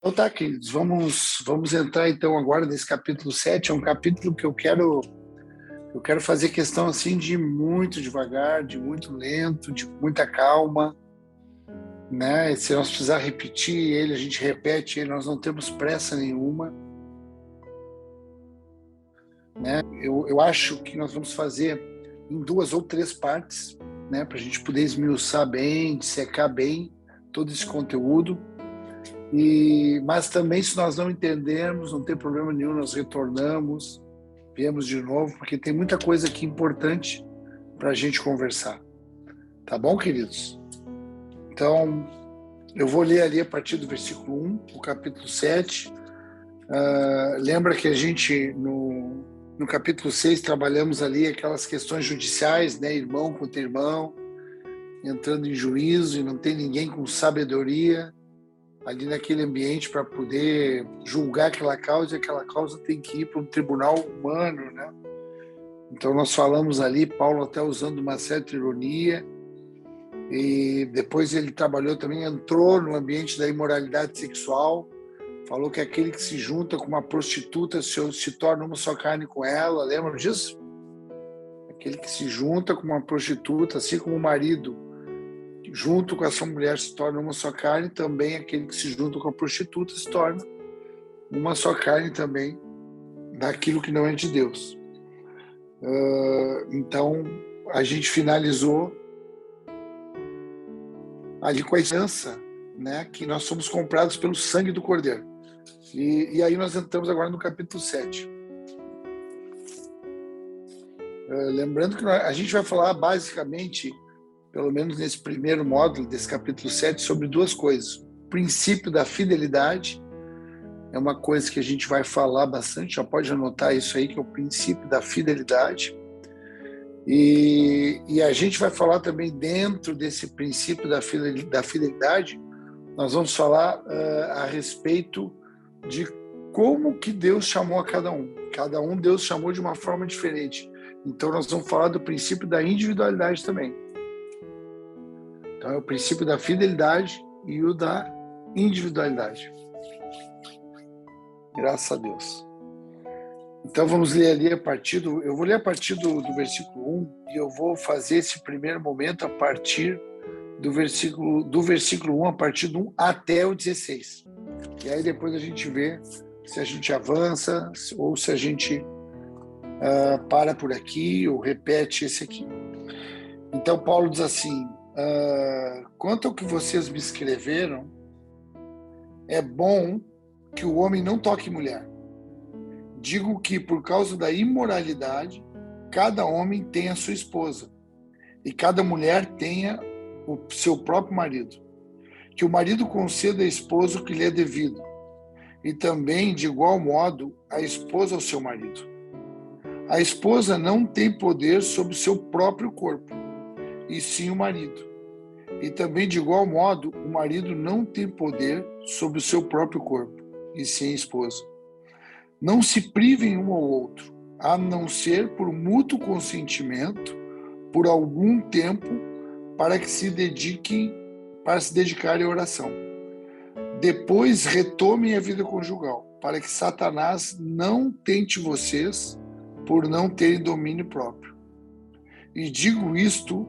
Então tá, queridos, vamos entrar então agora nesse capítulo 7. É um capítulo que eu quero fazer questão assim de muito devagar, de muito lento, de muita calma, né? Se nós precisar repetir ele, a gente repete ele, nós não temos pressa nenhuma, né? Eu acho que nós vamos fazer em 2 ou 3 partes, né? Para a gente poder esmiuçar bem, dissecar bem todo esse conteúdo. Mas também, se nós não entendermos, não tem problema nenhum, nós retornamos, viemos de novo, porque tem muita coisa aqui importante para a gente conversar. Tá bom, queridos? Então, eu vou ler ali a partir do versículo 1, o capítulo 7. Lembra que a gente, no capítulo 6, trabalhamos ali aquelas questões judiciais, né? Irmão contra irmão, entrando em juízo, e não tem ninguém com sabedoria ali naquele ambiente para poder julgar aquela causa, e aquela causa tem que ir para um tribunal humano, né? Então nós falamos ali, Paulo até usando uma certa ironia, e depois ele trabalhou também, entrou no ambiente da imoralidade sexual, falou que aquele que se junta com uma prostituta se torna uma só carne com ela, lembram disso? Aquele que se junta com uma prostituta, assim como o marido junto com essa mulher se torna uma só carne, também aquele que se junta com a prostituta se torna uma só carne também daquilo que não é de Deus. Então, a gente finalizou ali com a esperança, né, que nós somos comprados pelo sangue do Cordeiro. E aí nós entramos agora no capítulo 7. Lembrando que a gente vai falar basicamente, pelo menos nesse primeiro módulo desse capítulo 7, sobre 2 coisas. O princípio da fidelidade é uma coisa que a gente vai falar bastante, já pode anotar isso aí, que é o princípio da fidelidade. E a gente vai falar também dentro desse princípio da fidelidade, nós vamos falar a respeito de como que Deus chamou a cada um. Cada um Deus chamou de uma forma diferente. Então nós vamos falar do princípio da individualidade também. Então é o princípio da fidelidade e o da individualidade. Graças a Deus. Então vamos ler ali eu vou ler a partir do versículo 1 e eu vou fazer esse primeiro momento a partir do versículo 1, a partir do 1 até o 16. E aí depois a gente vê se a gente avança ou se a gente para por aqui ou repete esse aqui. Então Paulo diz assim: quanto ao que vocês me escreveram, é bom que o homem não toque mulher. Digo que por causa da imoralidade, cada homem tenha sua esposa e cada mulher tenha o seu próprio marido. Que o marido conceda à esposa o que lhe é devido, e também, de igual modo, a esposa ao seu marido. A esposa não tem poder sobre o seu próprio corpo, e sim o marido. E também, de igual modo, o marido não tem poder sobre o seu próprio corpo, e sim a esposa. Não se privem um ao outro, a não ser por mútuo consentimento, por algum tempo, para se dedicarem à oração. Depois retomem a vida conjugal, para que Satanás não tente vocês por não terem domínio próprio. E digo isto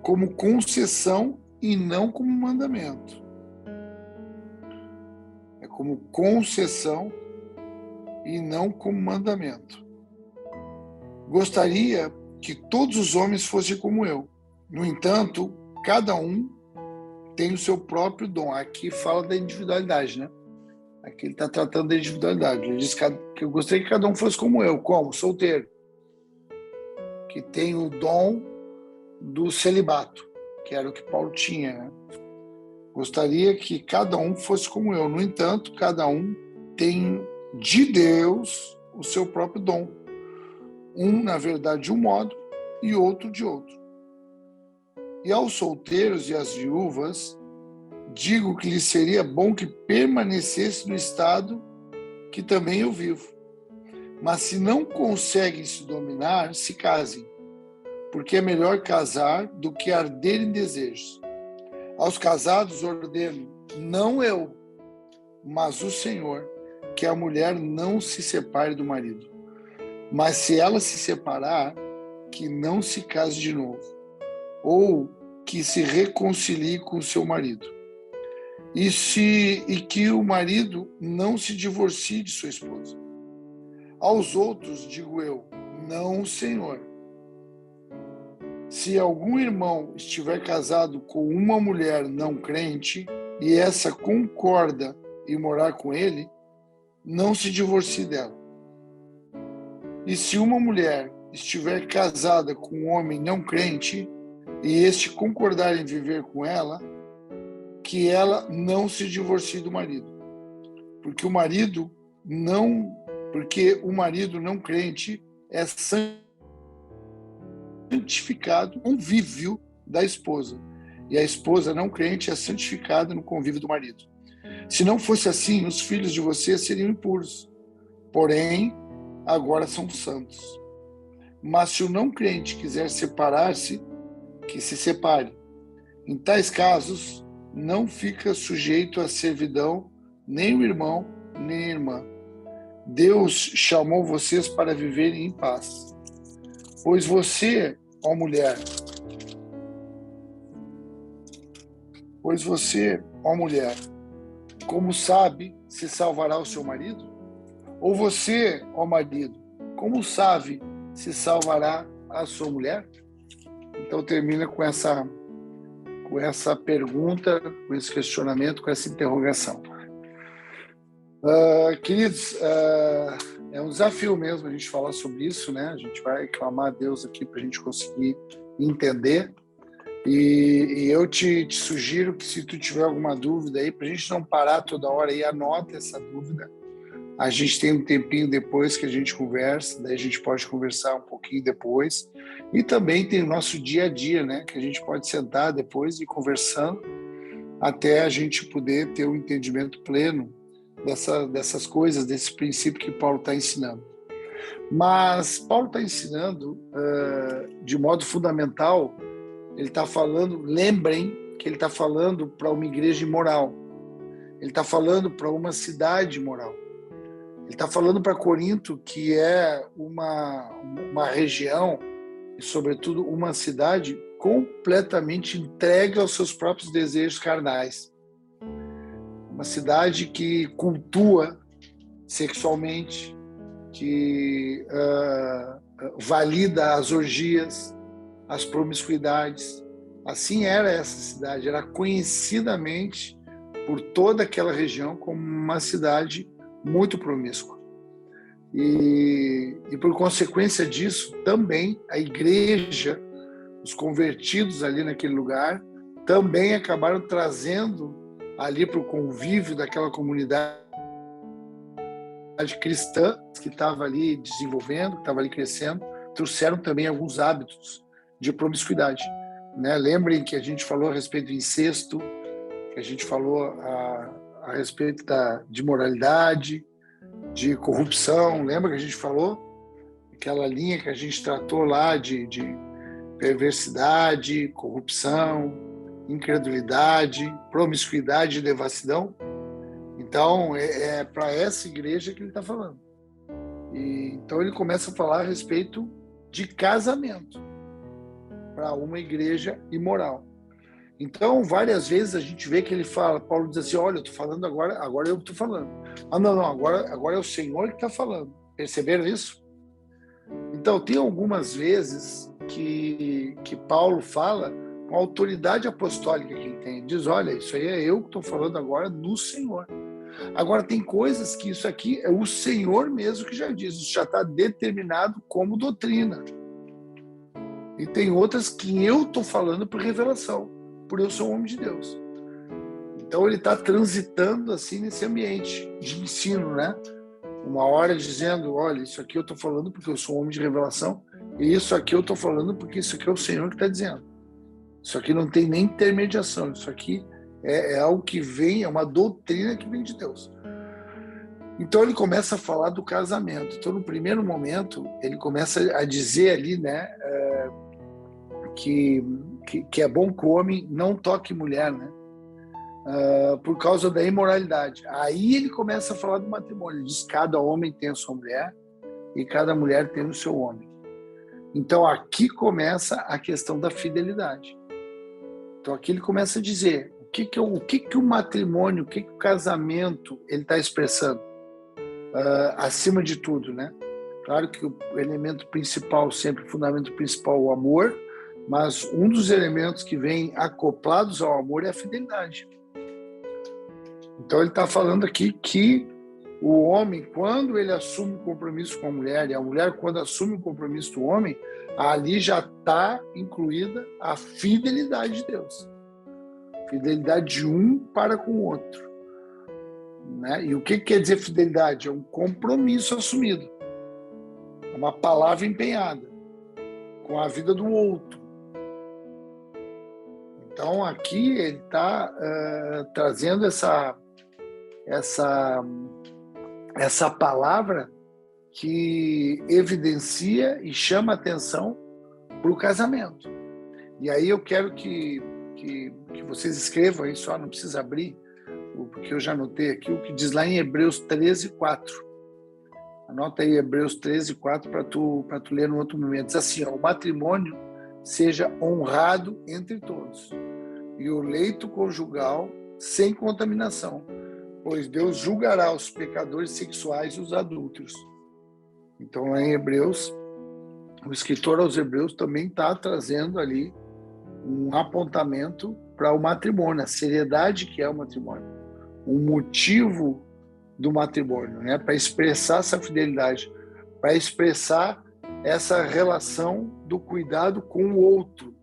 como concessão e não como mandamento. É como concessão e não como mandamento. Gostaria que todos os homens fossem como eu. No entanto, cada um tem o seu próprio dom. Aqui fala da individualidade, né? Aqui ele está tratando da individualidade. Ele diz que eu gostaria que cada um fosse como eu. Como? Solteiro. Que tem o dom do celibato, que era o que Paulo tinha, né? Gostaria que cada um fosse como eu. No entanto, cada um tem de Deus o seu próprio dom. Um, na verdade, de um modo e outro de outro. E aos solteiros e às viúvas, digo que lhes seria bom que permanecesse no estado que também eu vivo. Mas se não conseguem se dominar, se casem, porque é melhor casar do que arder em desejos. Aos casados ordeno, não eu, mas o Senhor, que a mulher não se separe do marido. Mas se ela se separar, que não se case de novo, ou que se reconcilie com seu marido. E que o marido não se divorcie de sua esposa. Aos outros digo eu, não, Senhor. Se algum irmão estiver casado com uma mulher não crente, e essa concorda em morar com ele, não se divorcie dela. E se uma mulher estiver casada com um homem não crente, e este concordar em viver com ela, que ela não se divorcie do marido. Porque o marido não crente é santificado no convívio da esposa. E a esposa não crente é santificada no convívio do marido. Se não fosse assim, os filhos de vocês seriam impuros. Porém, agora são santos. Mas se o não crente quiser separar-se, que se separe. Em tais casos, não fica sujeito à servidão nem o irmão, nem a irmã. Deus chamou vocês para viverem em paz. Pois você, ó mulher, como sabe se salvará o seu marido? Ou você, ó marido, como sabe se salvará a sua mulher? Então termina com essa pergunta, com esse questionamento, com essa interrogação. Queridos, é um desafio mesmo a gente falar sobre isso, né? A gente vai clamar a Deus aqui para a gente conseguir entender. E eu te sugiro que, se tu tiver alguma dúvida aí, para a gente não parar toda hora aí, anota essa dúvida. A gente tem um tempinho depois que a gente conversa, daí a gente pode conversar um pouquinho depois. E também tem o nosso dia a dia, né? Que a gente pode sentar depois e ir conversando até a gente poder ter um entendimento pleno dessas coisas, desse princípio que Paulo está ensinando. Mas Paulo está ensinando de modo fundamental. Ele está falando, lembrem que ele está falando para uma igreja imoral. Ele está falando para uma cidade imoral. Ele está falando para Corinto, que é uma região e, sobretudo, uma cidade completamente entregue aos seus próprios desejos carnais. Uma cidade que cultua sexualmente, que valida as orgias, as promiscuidades. Assim era essa cidade, era conhecidamente por toda aquela região como uma cidade muito promíscua. E por consequência disso, também a igreja, os convertidos ali naquele lugar, também acabaram trazendo ali para o convívio daquela comunidade cristã que estava ali desenvolvendo, que estava ali crescendo, trouxeram também alguns hábitos de promiscuidade, né? Lembrem que a gente falou a respeito do incesto, que a gente falou a respeito de moralidade, de corrupção. Lembra que a gente falou? Aquela linha que a gente tratou lá de perversidade, corrupção, incredulidade, promiscuidade e devassidão. Então, é para essa igreja que ele está falando. Então, ele começa a falar a respeito de casamento para uma igreja imoral. Então, várias vezes a gente vê que ele fala, Paulo diz assim, olha, eu estou falando agora eu estou falando. Não, agora é o Senhor que está falando. Perceberam isso? Então, tem algumas vezes que Paulo fala com a autoridade apostólica que ele tem. Ele diz, olha, isso aí é eu que estou falando agora no Senhor. Agora, tem coisas que isso aqui é o Senhor mesmo que já diz, isso já está determinado como doutrina. E tem outras que eu estou falando por revelação, por eu sou um homem de Deus. Então ele está transitando assim nesse ambiente de ensino, né? Uma hora dizendo, olha, isso aqui eu estou falando porque eu sou um homem de revelação, e isso aqui eu estou falando porque isso aqui é o Senhor que está dizendo. Isso aqui não tem nem intermediação, isso aqui é algo que vem, é uma doutrina que vem de Deus. Então ele começa a falar do casamento. Então no primeiro momento ele começa a dizer ali, né, que é bom que o homem não toque mulher, né? por causa da imoralidade. Aí ele começa a falar do matrimônio. Ele diz que cada homem tem a sua mulher e cada mulher tem o seu homem. Então aqui começa a questão da fidelidade. Então aqui ele começa a dizer o que o matrimônio, o que o casamento ele está expressando, acima de tudo, né? Claro que o elemento principal, sempre o fundamento principal, é o amor, mas um dos elementos que vem acoplados ao amor é a fidelidade. Então ele está falando aqui que o homem, quando ele assume um compromisso com a mulher, e a mulher, quando assume o compromisso do homem, ali já está incluída a fidelidade de Deus. Fidelidade de um para com o outro. Né? E o que quer dizer fidelidade? É um compromisso assumido. É uma palavra empenhada com a vida do outro. Então aqui ele está trazendo essa palavra que evidencia e chama atenção para o casamento. E aí eu quero que vocês escrevam aí, só não precisa abrir, porque eu já anotei aqui o que diz lá em Hebreus 13:4. Anota aí Hebreus 13:4 para tu ler no outro momento. Diz assim, o matrimônio seja honrado entre todos, e o leito conjugal sem contaminação, pois Deus julgará os pecadores sexuais e os adúlteros. Então, lá em Hebreus, o escritor aos Hebreus também está trazendo ali um apontamento para o matrimônio, a seriedade que é o matrimônio, um motivo do matrimônio, né? Para expressar essa fidelidade, para expressar essa relação do cuidado com o outro.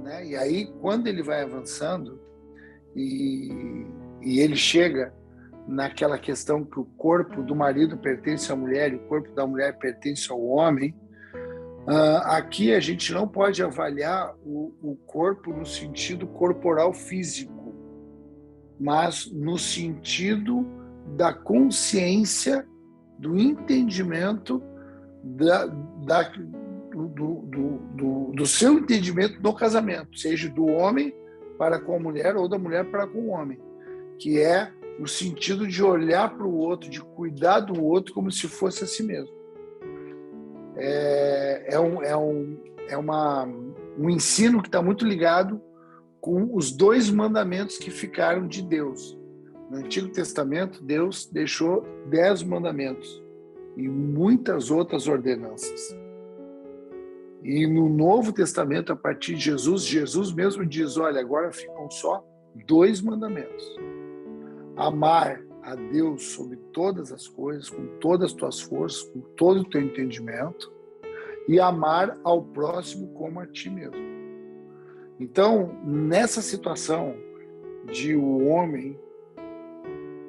Né? E aí, quando ele vai avançando e ele chega naquela questão que o corpo do marido pertence à mulher e o corpo da mulher pertence ao homem, aqui a gente não pode avaliar o corpo no sentido corporal físico, mas no sentido da consciência, do entendimento, do seu entendimento no casamento, seja do homem para com a mulher ou da mulher para com o homem, que é o sentido de olhar para o outro, de cuidar do outro como se fosse a si mesmo. Um ensino que está muito ligado com os 2 mandamentos que ficaram de Deus. No Antigo Testamento, Deus deixou 10 mandamentos e muitas outras ordenanças. E no Novo Testamento, a partir de Jesus mesmo diz, olha, agora ficam só 2 mandamentos. Amar a Deus sobre todas as coisas, com todas as tuas forças, com todo o teu entendimento, e amar ao próximo como a ti mesmo. Então, nessa situação de o homem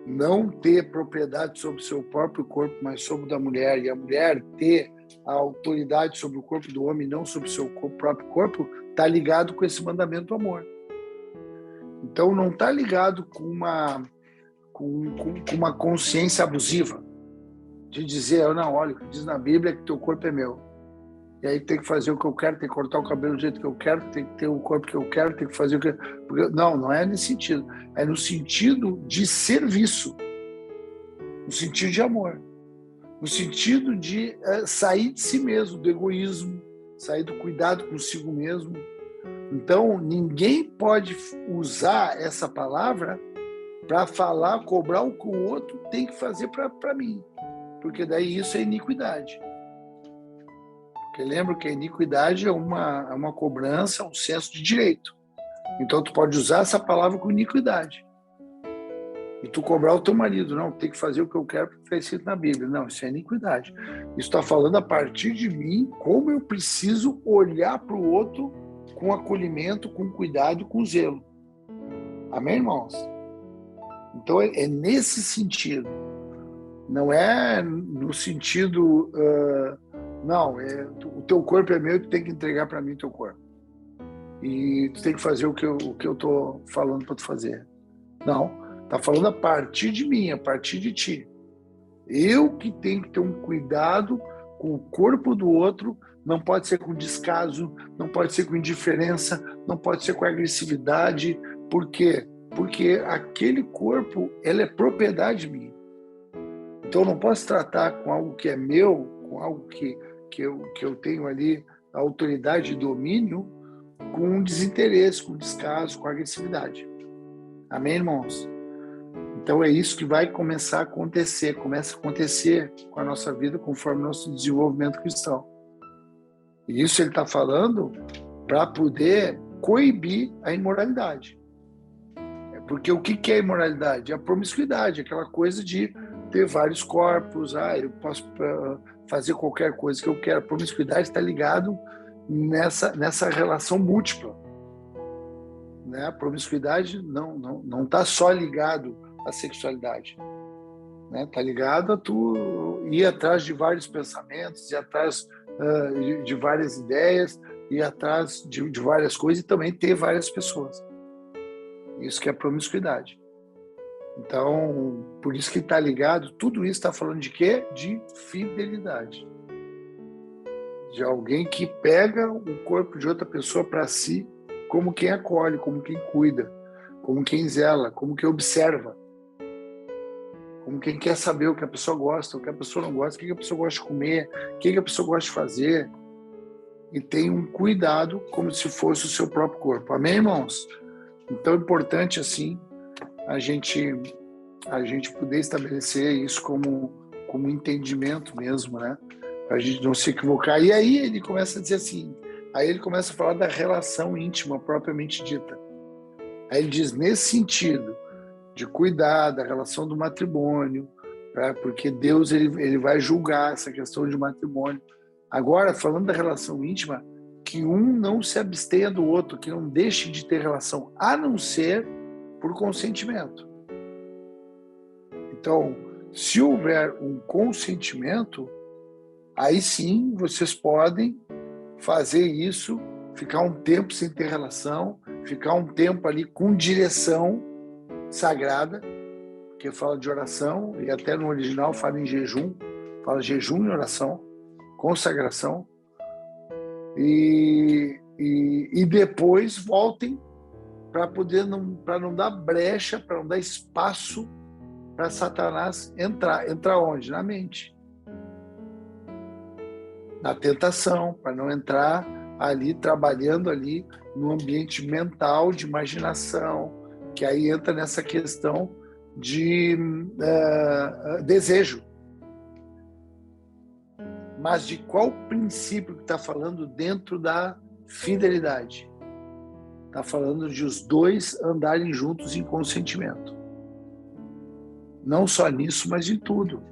não ter propriedade sobre o seu próprio corpo, mas sobre o da mulher, e a mulher ter a autoridade sobre o corpo do homem, não sobre o seu próprio corpo, está ligado com esse mandamento do amor. Então, não está ligado com uma consciência abusiva, de dizer, não, olha, o que diz na Bíblia é que teu corpo é meu. E aí tem que fazer o que eu quero, tem que cortar o cabelo do jeito que eu quero, tem que ter o corpo que eu quero, tem que fazer o que... Não é nesse sentido. É no sentido de serviço, no sentido de amor, no sentido de sair de si mesmo, do egoísmo, sair do cuidado consigo mesmo. Então, ninguém pode usar essa palavra para falar, cobrar o que o outro tem que fazer para mim, porque daí isso é iniquidade. Porque lembra que a iniquidade é uma cobrança, um senso de direito. Então, tu pode usar essa palavra com iniquidade. E tu cobrar o teu marido, não, tem que fazer o que eu quero porque está escrito na Bíblia. Não, isso é iniquidade. Isso está falando a partir de mim, como eu preciso olhar para o outro com acolhimento, com cuidado e com zelo. Amém, irmãos? Então, é nesse sentido. Não é no sentido... não, o teu corpo é meu e tu tem que entregar para mim o teu corpo. E tu tem que fazer o que eu estou falando para tu fazer. Não, está falando a partir de mim, a partir de ti. Eu que tenho que ter um cuidado com o corpo do outro, não pode ser com descaso, não pode ser com indiferença, não pode ser com agressividade. Por quê? porque aquele corpo, ele é propriedade minha. Então eu não posso tratar com algo que é meu, com algo que eu tenho ali a autoridade e domínio, com desinteresse, com descaso, com agressividade. Amém, irmãos? Então é isso que vai começar a acontecer, começa a acontecer com a nossa vida conforme nosso desenvolvimento cristão. E isso ele está falando para poder coibir a imoralidade. Porque o que é a imoralidade? É a promiscuidade, aquela coisa de ter vários corpos, eu posso fazer qualquer coisa que eu quero. A promiscuidade está ligado nessa relação múltipla. Né? A promiscuidade não está só ligado à sexualidade. Né? Está ligado a tu ir atrás de vários pensamentos, ir atrás de várias ideias, ir atrás de várias coisas e também ter várias pessoas. Isso que é promiscuidade. Então, por isso que está ligado, tudo isso está falando de quê? De fidelidade. De alguém que pega o corpo de outra pessoa para si, como quem acolhe, como quem cuida, como quem zela, como quem observa, como quem quer saber o que a pessoa gosta, o que a pessoa não gosta, o que a pessoa gosta de comer, o que a pessoa gosta de fazer, e tem um cuidado como se fosse o seu próprio corpo. Amém, irmãos? Então é importante, assim, a gente poder estabelecer isso como entendimento mesmo, né? Para a gente não se equivocar. E aí ele começa a dizer assim, aí ele começa a falar da relação íntima propriamente dita. Aí ele diz, nesse sentido, de cuidar da relação do matrimônio, porque Deus ele vai julgar essa questão de matrimônio. Agora, falando da relação íntima, que um não se abstenha do outro, que não deixe de ter relação, a não ser por consentimento. Então, se houver um consentimento, aí sim vocês podem fazer isso, ficar um tempo sem ter relação, ficar um tempo ali com direção sagrada, que fala de oração, e até no original fala em jejum, fala jejum e oração, consagração, e depois voltem para não dar brecha, para não dar espaço para Satanás entrar onde? Na mente. Na tentação, para não entrar ali, trabalhando ali no ambiente mental de imaginação, que aí entra nessa questão de desejo. Mas de qual princípio que está falando dentro da fidelidade? Está falando de os dois andarem juntos em consentimento. Não só nisso, mas em tudo.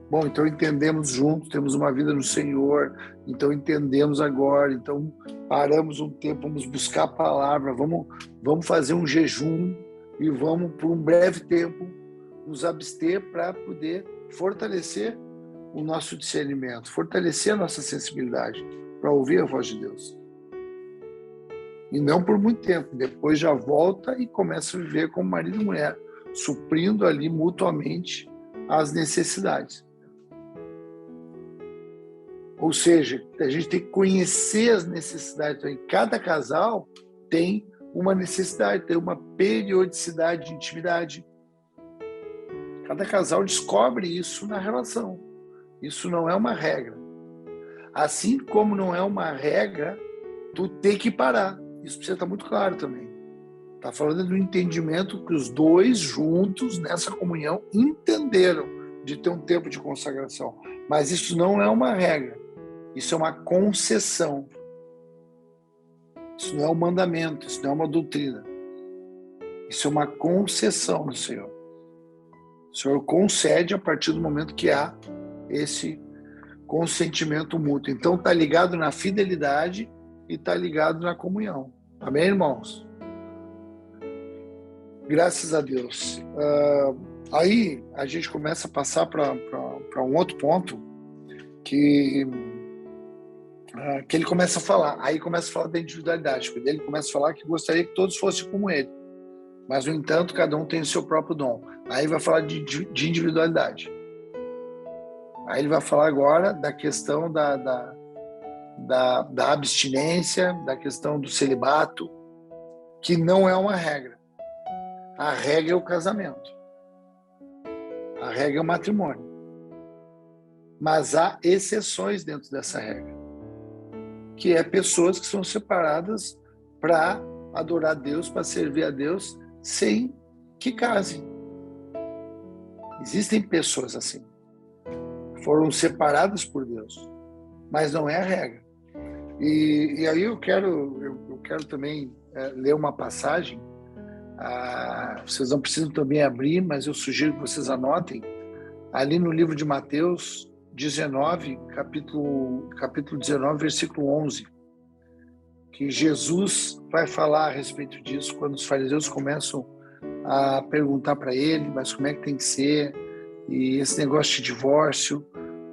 Bom, então entendemos juntos, temos uma vida no Senhor, então entendemos agora, então paramos um tempo, vamos buscar a palavra, vamos fazer um jejum e vamos, por um breve tempo, nos abster para poder fortalecer o nosso discernimento, fortalecer a nossa sensibilidade para ouvir a voz de Deus. E não por muito tempo, depois já volta e começa a viver como marido e mulher, suprindo ali mutuamente as necessidades. Ou seja, a gente tem que conhecer as necessidades. Então, cada casal tem uma necessidade, tem uma periodicidade de intimidade. Cada casal descobre isso na relação. Isso não é uma regra. Assim como não é uma regra, tu tem que parar. Isso precisa estar muito claro também. Está falando do entendimento que os dois juntos, nessa comunhão, entenderam de ter um tempo de consagração. Mas isso não é uma regra. Isso é uma concessão. Isso não é um mandamento, isso não é uma doutrina. Isso é uma concessão do Senhor. O Senhor concede a partir do momento que há esse consentimento mútuo. Então está ligado na fidelidade e está ligado na comunhão. Amém, irmãos? Graças a Deus. Aí a gente começa a passar para um outro ponto que ele começa a falar. Aí começa a falar da individualidade. Ele começa a falar que gostaria que todos fossem como ele. Mas, no entanto, cada um tem o seu próprio dom. Aí vai falar de individualidade. Aí ele vai falar agora da questão da abstinência, da questão do celibato, que não é uma regra. A regra é o casamento. A regra é o matrimônio. Mas há exceções dentro dessa regra, que é pessoas que são separadas para adorar a Deus, para servir a Deus, sem que casem. Existem pessoas assim. Foram separadas por Deus, mas não é a regra. E aí eu quero também ler uma passagem. Vocês não precisam também abrir, mas eu sugiro que vocês anotem. Ali no livro de Mateus 19, capítulo 19, versículo 11, que Jesus vai falar a respeito disso quando os fariseus começam a perguntar para ele, mas como é que tem que ser? E esse negócio de divórcio,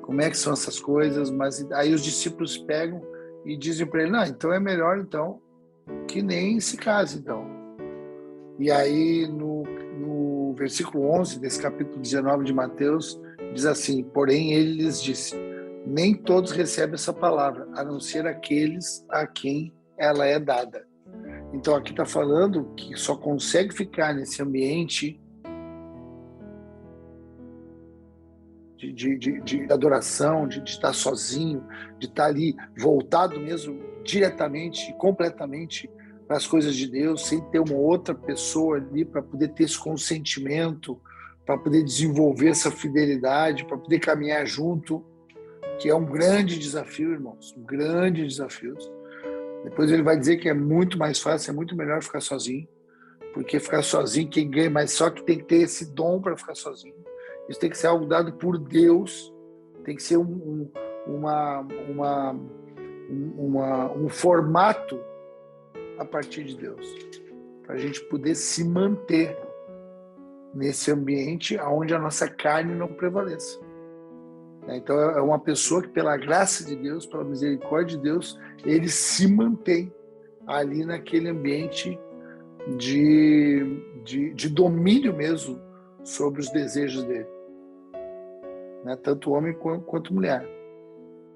como é que são essas coisas? Mas aí os discípulos pegam e dizem para ele, não, então é melhor então que nem se case então. E aí no versículo 11 desse capítulo 19 de Mateus diz assim, porém ele lhes disse, nem todos recebem essa palavra, a não ser aqueles a quem ela é dada. Então aqui está falando que só consegue ficar nesse ambiente de adoração, de estar sozinho, de estar ali voltado mesmo diretamente, completamente para as coisas de Deus, sem ter uma outra pessoa ali para poder ter esse consentimento, para poder desenvolver essa fidelidade, para poder caminhar junto, que é um grande desafio, irmãos, um grande desafio. Depois ele vai dizer que é muito mais fácil, é muito melhor ficar sozinho, porque ficar sozinho, quem ganha mais, só que tem que ter esse dom para ficar sozinho. Isso tem que ser algo dado por Deus, tem que ser um formato a partir de Deus, para a gente poder se manter nesse ambiente onde a nossa carne não prevaleça. Então é uma pessoa que, pela graça de Deus, pela misericórdia de Deus, ele se mantém ali naquele ambiente de domínio mesmo sobre os desejos dele, né? Tanto homem quanto mulher.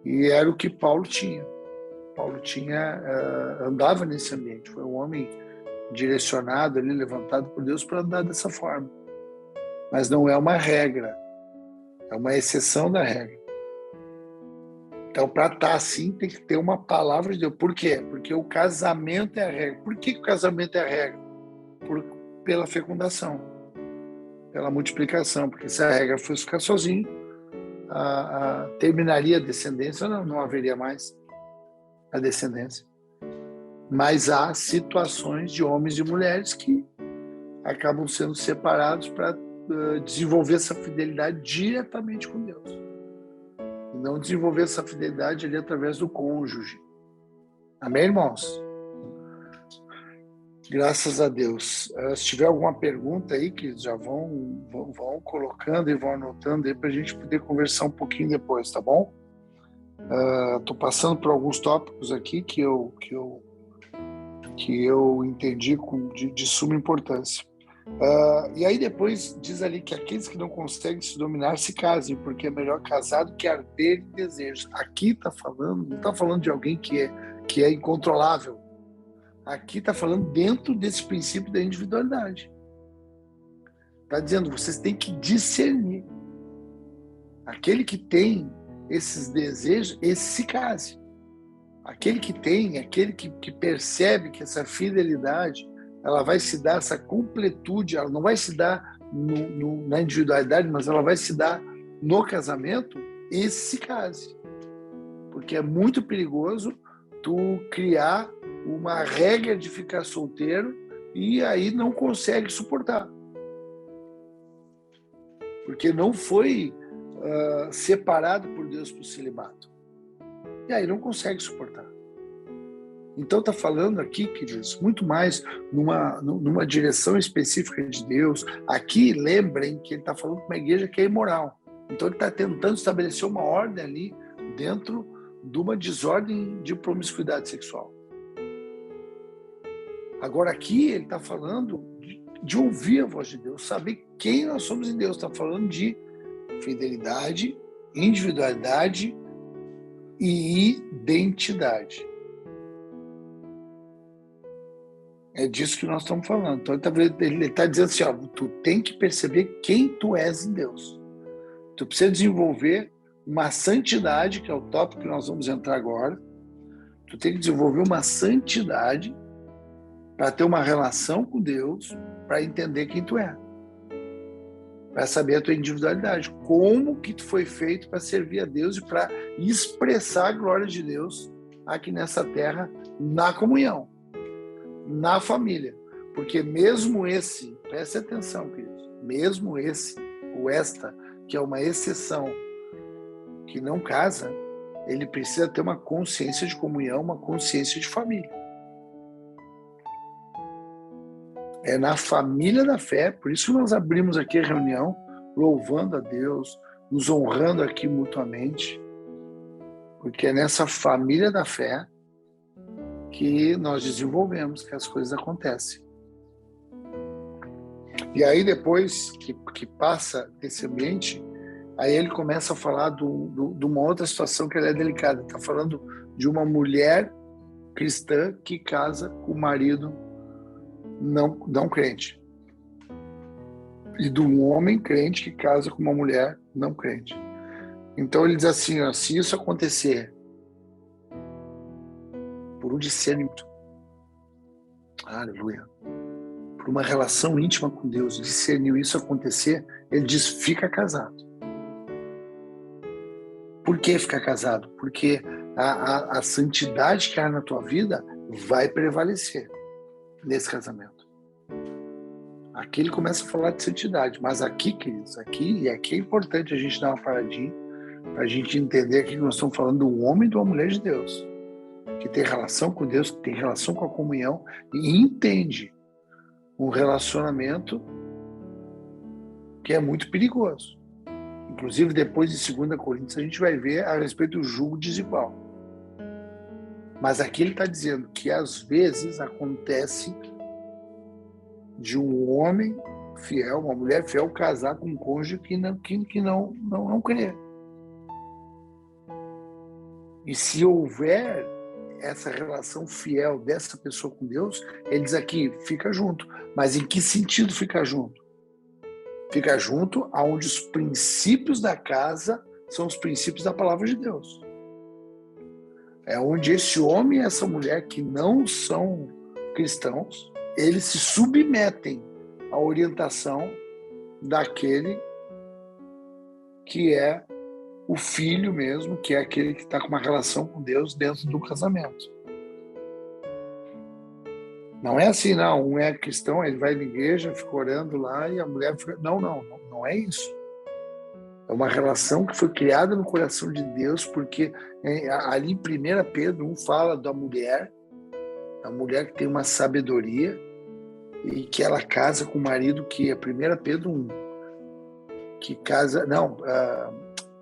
E era o que Paulo tinha. Paulo andava nesse ambiente, foi um homem direcionado ali, levantado por Deus para andar dessa forma. Mas não é uma regra, é uma exceção da regra. Então, para estar assim, tem que ter uma palavra de Deus. Por quê? Porque o casamento é a regra. Por que o casamento é a regra? Pela fecundação, pela multiplicação. Porque se a regra fosse ficar sozinho, terminaria a descendência, não haveria mais a descendência. Mas há situações de homens e mulheres que acabam sendo separados para desenvolver essa fidelidade diretamente com Deus. E não desenvolver essa fidelidade ali através do cônjuge. Amém, irmãos? Graças a Deus. Se tiver alguma pergunta aí, que já vão colocando e vão anotando aí para a gente poder conversar um pouquinho depois, tá bom? Estou passando por alguns tópicos aqui que eu entendi de suma importância. E aí depois diz ali que aqueles que não conseguem se dominar se casem, porque é melhor casar do que arder em desejos. Aqui está falando, não está falando de alguém que é incontrolável. Aqui está falando dentro desse princípio da individualidade. Está dizendo, vocês têm que discernir. Aquele que tem esses desejos, esse se case. Aquele que tem, aquele que percebe que essa fidelidade, ela vai se dar, essa completude, ela não vai se dar na individualidade, mas ela vai se dar no casamento, esse se case. Porque é muito perigoso tu criar uma regra de ficar solteiro e aí não consegue suportar. Porque não foi separado por Deus para o celibato. E aí não consegue suportar. Então está falando aqui, queridos, muito mais numa direção específica de Deus. Aqui, lembrem que ele está falando com uma igreja que é imoral. Então ele está tentando estabelecer uma ordem ali dentro de uma desordem de promiscuidade sexual. Agora aqui ele está falando de ouvir a voz de Deus, saber quem nós somos em Deus. Está falando de fidelidade, individualidade e identidade. É disso que nós estamos falando. Então ele está dizendo assim, ó, tu tem que perceber quem tu és em Deus. Tu precisa desenvolver uma santidade, que é o tópico que nós vamos entrar agora. Tu tem que desenvolver uma santidade para ter uma relação com Deus, para entender quem tu é. Para saber a tua individualidade. Como que tu foi feito para servir a Deus e para expressar a glória de Deus aqui nessa terra, na comunhão, na família. Porque mesmo esse, preste atenção, queridos, mesmo esse, ou esta, que é uma exceção, que não casa, ele precisa ter uma consciência de comunhão, uma consciência de família. É na família da fé, por isso que nós abrimos aqui a reunião, louvando a Deus, nos honrando aqui mutuamente, porque é nessa família da fé que nós desenvolvemos, que as coisas acontecem. E aí depois que passa esse ambiente, aí ele começa a falar de uma outra situação que é delicada. Está falando de uma mulher cristã que casa com o marido não crente. E de um homem crente que casa com uma mulher não crente. Então ele diz assim, ó, se isso acontecer por um discernimento, aleluia, por uma relação íntima com Deus, discerniu isso acontecer, ele diz, fica casado. Por que ficar casado? Porque a santidade que há na tua vida vai prevalecer nesse casamento. Aqui ele começa a falar de santidade, mas aqui, queridos, aqui é importante a gente dar uma paradinha para a gente entender aqui que nós estamos falando do homem e de uma mulher de Deus, que tem relação com Deus, que tem relação com a comunhão e entende um relacionamento que é muito perigoso. Inclusive, depois de 2 Coríntios, a gente vai ver a respeito do jugo desigual. Mas aqui ele está dizendo que, às vezes, acontece de um homem fiel, uma mulher fiel, casar com um cônjuge que não crê. E se houver essa relação fiel dessa pessoa com Deus, ele diz aqui, fica junto. Mas em que sentido ficar junto? Fica junto aonde os princípios da casa são os princípios da palavra de Deus. É onde esse homem e essa mulher que não são cristãos, eles se submetem à orientação daquele que é o filho mesmo, que é aquele que está com uma relação com Deus dentro do casamento. Não é assim, não. Um é cristão, ele vai na igreja, fica orando lá e a mulher fica... Não é isso. É uma relação que foi criada no coração de Deus, porque ali em 1 Pedro 1 fala da mulher, a mulher que tem uma sabedoria e que ela casa com o marido, que é 1 Pedro 1, que casa...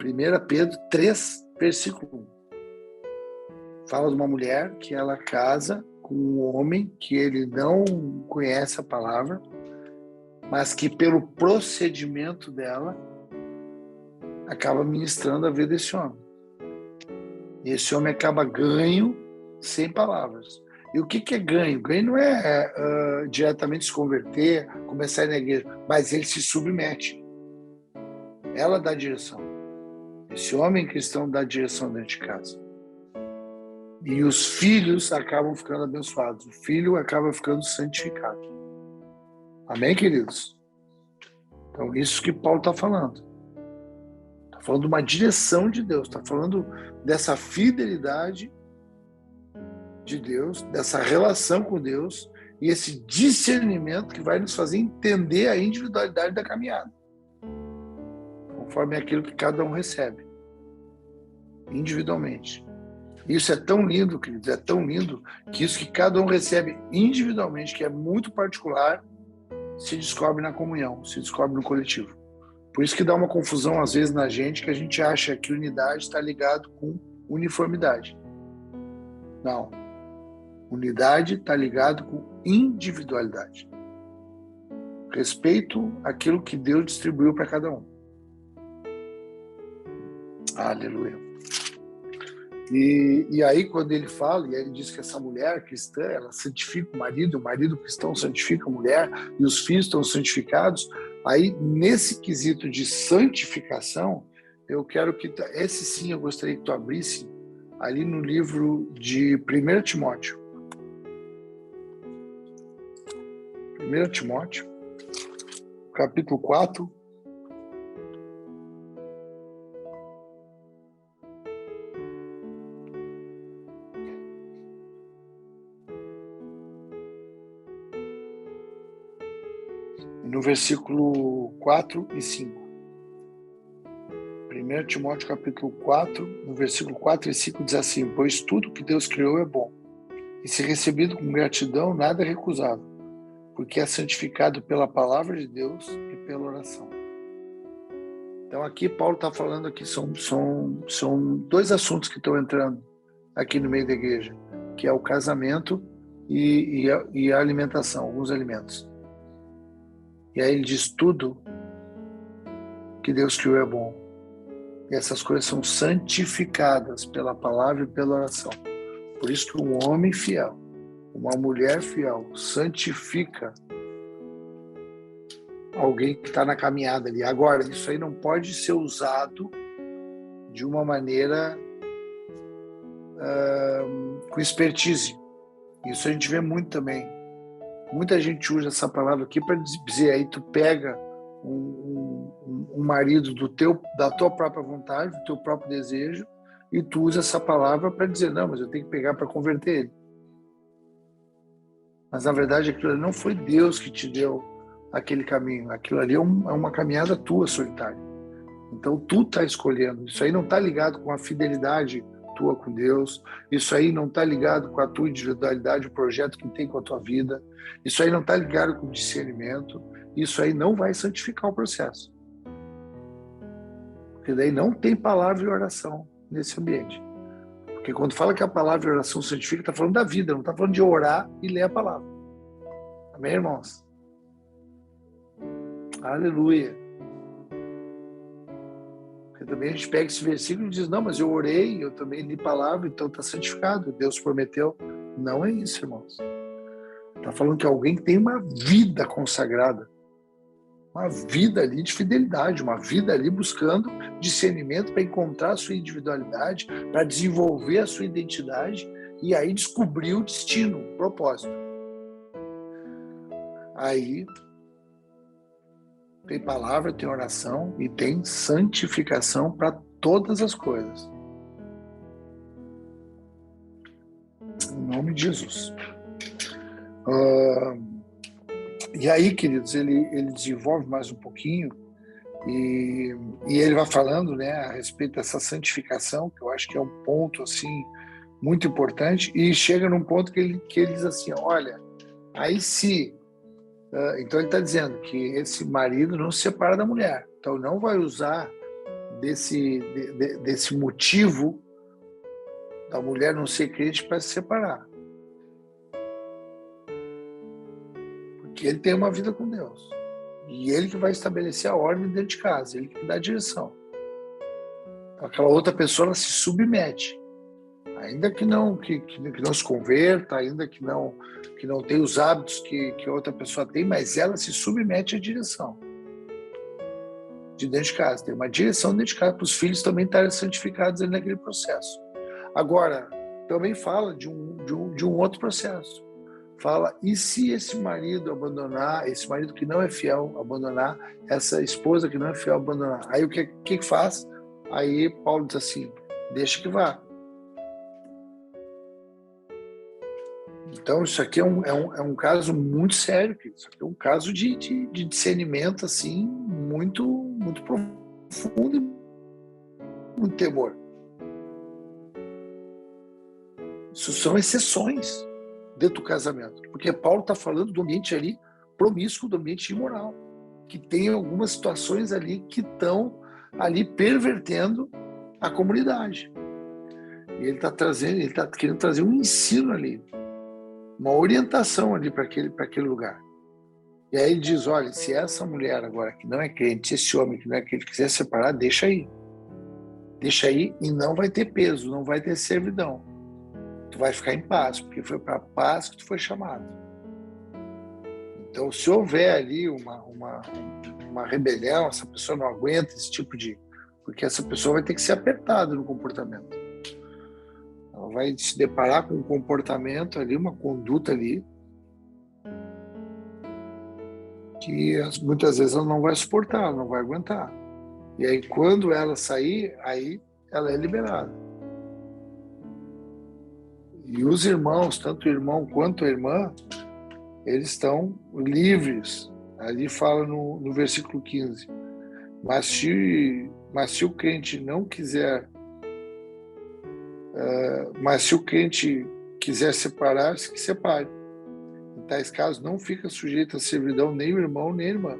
1 Pedro 3, versículo 1. Fala de uma mulher que ela casa com um homem que ele não conhece a palavra, mas que pelo procedimento dela acaba ministrando a vida desse homem. E esse homem acaba ganho sem palavras. E o que é ganho? Ganho não é diretamente se converter, começar a ir na igreja, mas ele se submete. Ela dá direção. Esse homem cristão dá direção dentro de casa. E os filhos acabam ficando abençoados. O filho acaba ficando santificado. Amém, queridos? Então, isso que Paulo está falando. Está falando de uma direção de Deus. Está falando dessa fidelidade de Deus, dessa relação com Deus e esse discernimento que vai nos fazer entender a individualidade da caminhada. Conforme aquilo que cada um recebe. Individualmente. Isso é tão lindo, queridos, é tão lindo que isso que cada um recebe individualmente, que é muito particular, se descobre na comunhão, se descobre no coletivo. Por isso que dá uma confusão às vezes na gente, que a gente acha que unidade está ligado com uniformidade. Não. Unidade está ligado com individualidade. Respeito àquilo que Deus distribuiu para cada um. Aleluia. E aí, quando ele fala, e aí ele diz que essa mulher cristã, ela santifica o marido cristão santifica a mulher, e os filhos estão santificados. Aí, nesse quesito de santificação, eu quero que, esse sim, eu gostaria que tu abrisse ali no livro de 1 Timóteo. 1 Timóteo, capítulo 4. No versículo 4 e 5. 1 Timóteo capítulo 4, no versículo 4 e 5 diz assim: pois tudo que Deus criou é bom, e se recebido com gratidão, nada é recusável, porque é santificado pela palavra de Deus e pela oração. Então aqui Paulo está falando aqui, são dois assuntos que estão entrando aqui no meio da igreja, que é o casamento e a alimentação, alguns alimentos. E aí ele diz: tudo que Deus criou é bom. E essas coisas são santificadas pela palavra e pela oração. Por isso que um homem fiel, uma mulher fiel, santifica alguém que está na caminhada ali. Agora, isso aí não pode ser usado de uma maneira com expertise. Isso a gente vê muito também. Muita gente usa essa palavra aqui para dizer, aí tu pega um marido da tua própria vontade, do teu próprio desejo, e tu usa essa palavra para dizer, não, mas eu tenho que pegar para converter ele. Mas na verdade aquilo ali não foi Deus que te deu aquele caminho, aquilo ali é uma caminhada tua solitária. Então tu está escolhendo. Isso aí não está ligado com a fidelidade tua com Deus, isso aí não está ligado com a tua individualidade, o projeto que tem com a tua vida, isso aí não está ligado com o discernimento, isso aí não vai santificar o processo. Porque daí não tem palavra e oração nesse ambiente. Porque quando fala que a palavra e oração santifica, está falando da vida, não está falando de orar e ler a palavra. Amém, irmãos? Aleluia. Porque também a gente pega esse versículo e diz, não, mas eu orei, eu também li palavra, então está santificado, Deus prometeu. Não é isso, irmãos. Está falando que alguém tem uma vida consagrada, uma vida ali de fidelidade, uma vida ali buscando discernimento para encontrar a sua individualidade, para desenvolver a sua identidade e aí descobrir o destino, o propósito. Aí tem palavra, tem oração e tem santificação para todas as coisas. Em nome de Jesus. E aí, queridos, ele desenvolve mais um pouquinho e ele vai falando, né, a respeito dessa santificação, que eu acho que é um ponto assim muito importante, e chega num ponto que ele diz assim, olha, aí se... então ele está dizendo que esse marido não se separa da mulher, então não vai usar desse motivo da mulher não ser crente para se separar. Porque ele tem uma vida com Deus. E ele que vai estabelecer a ordem dentro de casa, ele que dá a direção. Aquela outra pessoa ela se submete. Ainda que não se converta, ainda que não tenha os hábitos que a outra pessoa tem, mas ela se submete à direção de dentro de casa. Tem uma direção dentro de casa para os filhos também estarem santificados ali naquele processo. Agora, também fala de um outro processo. Fala, e se esse marido abandonar, esse marido que não é fiel abandonar, essa esposa que não é fiel abandonar? Aí o que faz? Aí Paulo diz assim, deixa que vá. Então isso aqui é um caso muito sério, isso aqui é um caso de discernimento assim, muito, muito profundo e muito temor. Isso são exceções dentro do casamento, porque Paulo está falando do ambiente ali promíscuo, do ambiente imoral, que tem algumas situações ali que estão ali pervertendo a comunidade. E ele está querendo trazer um ensino ali, uma orientação ali para aquele lugar. E aí ele diz, olha, se essa mulher agora que não é crente, se esse homem que não é crente quiser separar, deixa aí. Deixa aí e não vai ter peso, não vai ter servidão. Tu vai ficar em paz, porque foi para a paz que tu foi chamado. Então, se houver ali uma rebelião, essa pessoa não aguenta esse tipo de... Porque essa pessoa vai ter que ser apertada no comportamento. Ela vai se deparar com um comportamento ali, uma conduta ali, que muitas vezes ela não vai suportar, ela não vai aguentar. E aí, quando ela sair, aí ela é liberada. E os irmãos, tanto o irmão quanto a irmã, eles estão livres. Ali fala no versículo 15. Mas se o crente não quiser, mas se o crente quiser separar-se, que separe. Em tais casos, não fica sujeito a servidão nem o irmão nem a irmã.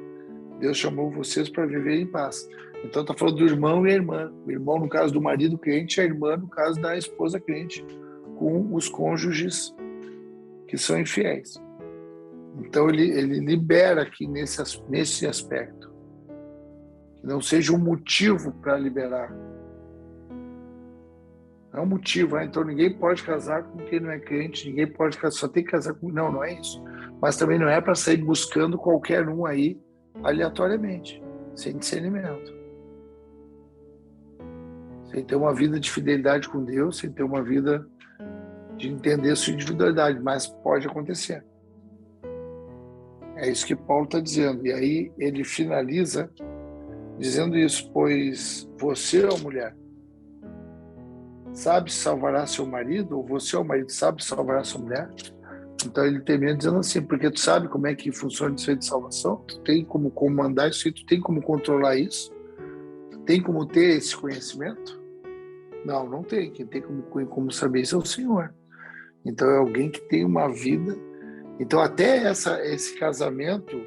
Deus chamou vocês para viver em paz. Então está falando do irmão e a irmã. O irmão no caso do marido crente, a irmã no caso da esposa crente, com os cônjuges que são infiéis. Então ele libera aqui nesse aspecto. Que não seja um motivo para liberar. Não é um motivo, então ninguém pode casar com quem não é crente, ninguém pode casar, só tem que casar com... Não, não é isso. Mas também não é para sair buscando qualquer um aí aleatoriamente, sem discernimento. Sem ter uma vida de fidelidade com Deus, sem ter uma vida de entender sua individualidade, mas pode acontecer. É isso que Paulo está dizendo. E aí ele finaliza dizendo isso, pois você, ó mulher, sabe salvará seu marido, ou você, ó marido, sabe salvará sua mulher? Então ele termina dizendo assim, porque tu sabe como é que funciona isso aí de salvação, tu tem como comandar isso aí, tu tem como controlar isso, tu tem como ter esse conhecimento? Não, não tem. Quem tem como saber isso é o Senhor. Então é alguém que tem uma vida. Então até esse casamento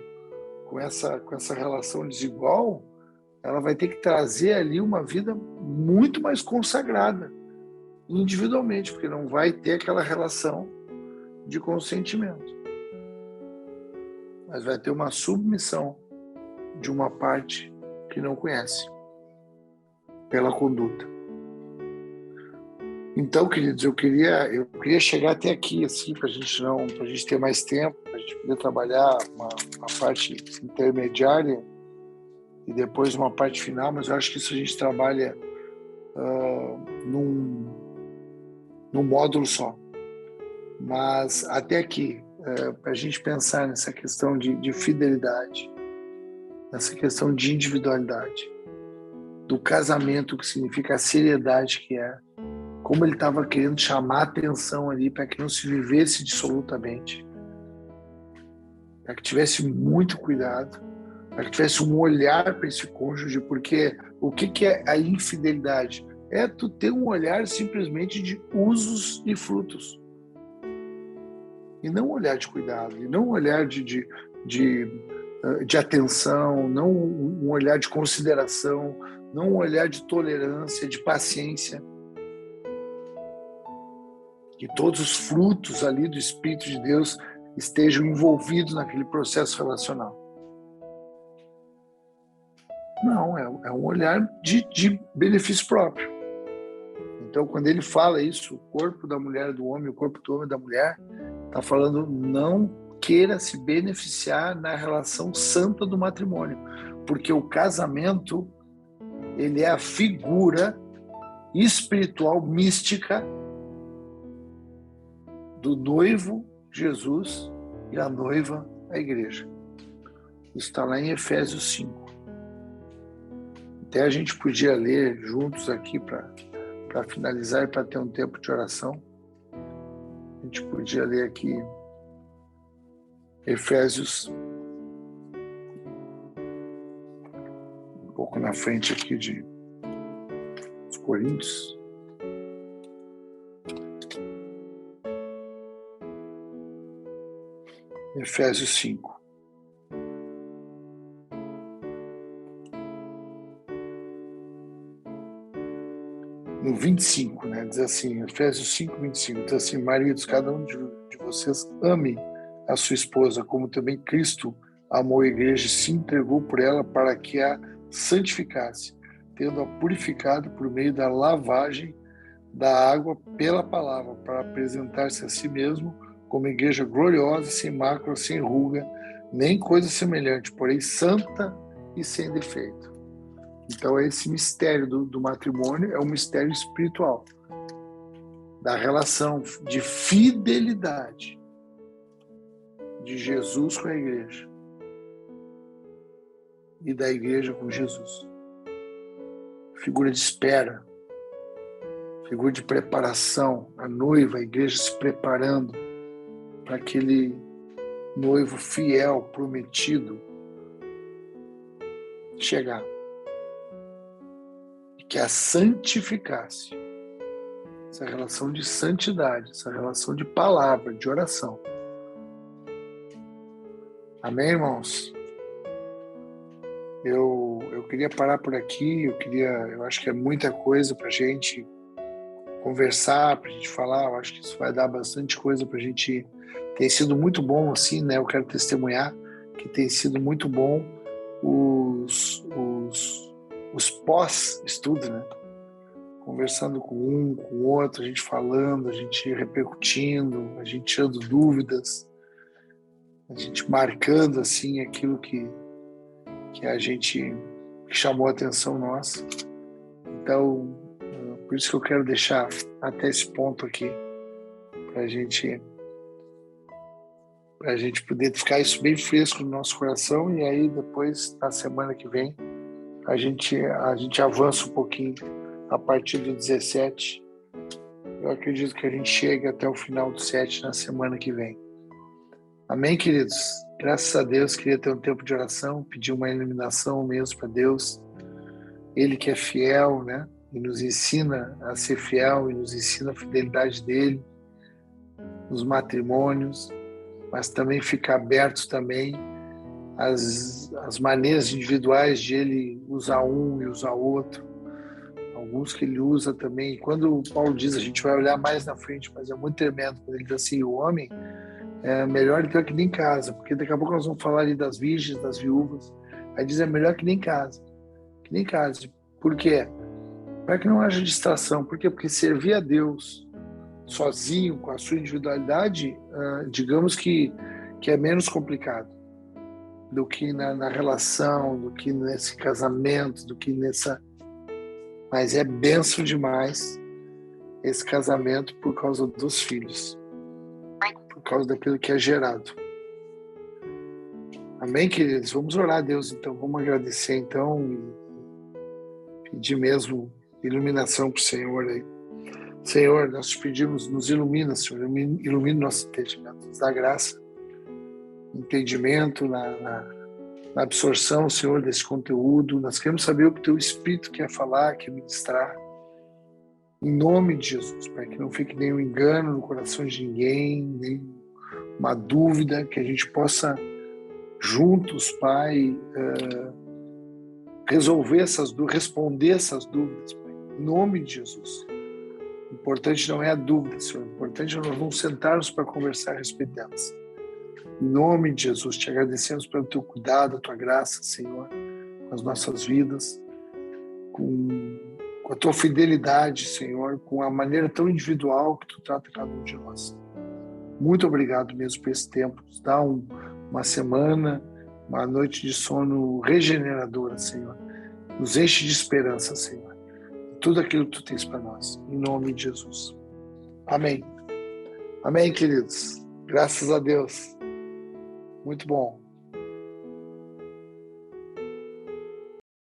com essa relação desigual, ela vai ter que trazer ali uma vida muito mais consagrada, individualmente, porque não vai ter aquela relação de consentimento. Mas vai ter uma submissão de uma parte que não conhece, pela conduta. Então, queridos, eu queria chegar até aqui, assim, para a gente ter mais tempo, para a gente poder trabalhar uma parte intermediária e depois uma parte final, mas eu acho que isso a gente trabalha num módulo só. Mas até aqui, para a gente pensar nessa questão de fidelidade, nessa questão de individualidade, do casamento, que significa a seriedade que é, como ele estava querendo chamar a atenção ali para que não se vivesse dissolutamente, para que tivesse muito cuidado, para que tivesse um olhar para esse cônjuge, porque o que é a infidelidade? É tu ter um olhar simplesmente de usos e frutos. E não um olhar de cuidado, e não um olhar de atenção, não um olhar de consideração, não um olhar de tolerância, de paciência. Que todos os frutos ali do Espírito de Deus estejam envolvidos naquele processo relacional. Não, é um olhar de benefício próprio. Então, quando ele fala isso, o corpo da mulher do homem, o corpo do homem da mulher, está falando não queira se beneficiar na relação santa do matrimônio, porque o casamento, ele é a figura espiritual, mística, do noivo Jesus e a noiva, a igreja. Isso está lá em Efésios 5. Até a gente podia ler juntos aqui para finalizar e para ter um tempo de oração. A gente podia ler aqui Efésios, um pouco na frente aqui de Coríntios. Efésios 5. No 25, né? Diz assim, Efésios 5, 25, diz assim, maridos, cada um de vocês ame a sua esposa, como também Cristo amou a igreja e se entregou por ela para que a santificasse, tendo-a purificado por meio da lavagem da água pela palavra, para apresentar-se a si mesmo como igreja gloriosa, sem mácula, sem ruga, nem coisa semelhante, porém santa e sem defeito. Então, esse mistério do matrimônio é um mistério espiritual, da relação de fidelidade de Jesus com a igreja e da igreja com Jesus. Figura de espera, figura de preparação, a noiva, a igreja se preparando para aquele noivo fiel, prometido, chegar. E que a santificasse, essa relação de santidade, essa relação de palavra, de oração. Amém, irmãos? Eu queria parar por aqui, eu acho que é muita coisa para a gente conversar, para a gente falar, eu acho que isso vai dar bastante coisa para a gente. Tem sido muito bom, assim, né? Eu quero testemunhar que tem sido muito bom os pós-estudo, né? Conversando com um, com o outro, a gente falando, a gente repercutindo, a gente tirando dúvidas, a gente marcando, assim, aquilo que a gente que chamou a atenção nossa. Então, por isso que eu quero deixar até esse ponto aqui, para a gente poder ficar isso bem fresco no nosso coração, e aí depois, na semana que vem, a gente avança um pouquinho a partir do 17. Eu acredito que a gente chegue até o final do 7 na semana que vem. Amém, queridos? Graças a Deus, queria ter um tempo de oração, pedir uma iluminação mesmo para Deus. Ele que é fiel, né? E nos ensina a ser fiel, e nos ensina a fidelidade dele nos matrimônios, mas também fica abertos também as maneiras individuais de ele usar um e usar outro. Alguns que ele usa também. Quando o Paulo diz, a gente vai olhar mais na frente, mas é muito tremendo, quando ele diz assim, o homem é melhor então que nem casa, porque daqui a pouco nós vamos falar ali das virgens, das viúvas. Aí diz, é melhor que nem casa. Que nem casa. Por quê? Para que não haja distração. Por quê? Porque servir a Deus sozinho, com a sua individualidade, digamos que é menos complicado do que na relação, do que nesse casamento, do que nessa... Mas é bênção demais esse casamento por causa dos filhos, por causa daquilo que é gerado. Amém, queridos? Vamos orar a Deus, então. Vamos agradecer, então, e pedir mesmo iluminação para o Senhor aí. Senhor, nós te pedimos, nos ilumina, Senhor, ilumina o nosso entendimento, nos dá graça, entendimento na absorção, Senhor, desse conteúdo. Nós queremos saber o que o Teu Espírito quer falar, quer ministrar, em nome de Jesus, para que não fique nenhum engano no coração de ninguém, nem uma dúvida, que a gente possa, juntos, Pai, resolver essas dúvidas, responder essas dúvidas, Pai, em nome de Jesus. O importante não é a dúvida, Senhor. O importante é nós vamos sentar-nos para conversar a respeito delas. Em nome de Jesus, te agradecemos pelo teu cuidado, a tua graça, Senhor, com as nossas vidas, com a tua fidelidade, Senhor, com a maneira tão individual que tu trata cada um de nós. Muito obrigado mesmo por esse tempo. Nos dá uma semana, uma noite de sono regeneradora, Senhor. Nos enche de esperança, Senhor. Tudo aquilo que tu tens para nós. Em nome de Jesus. Amém. Amém, queridos. Graças a Deus. Muito bom.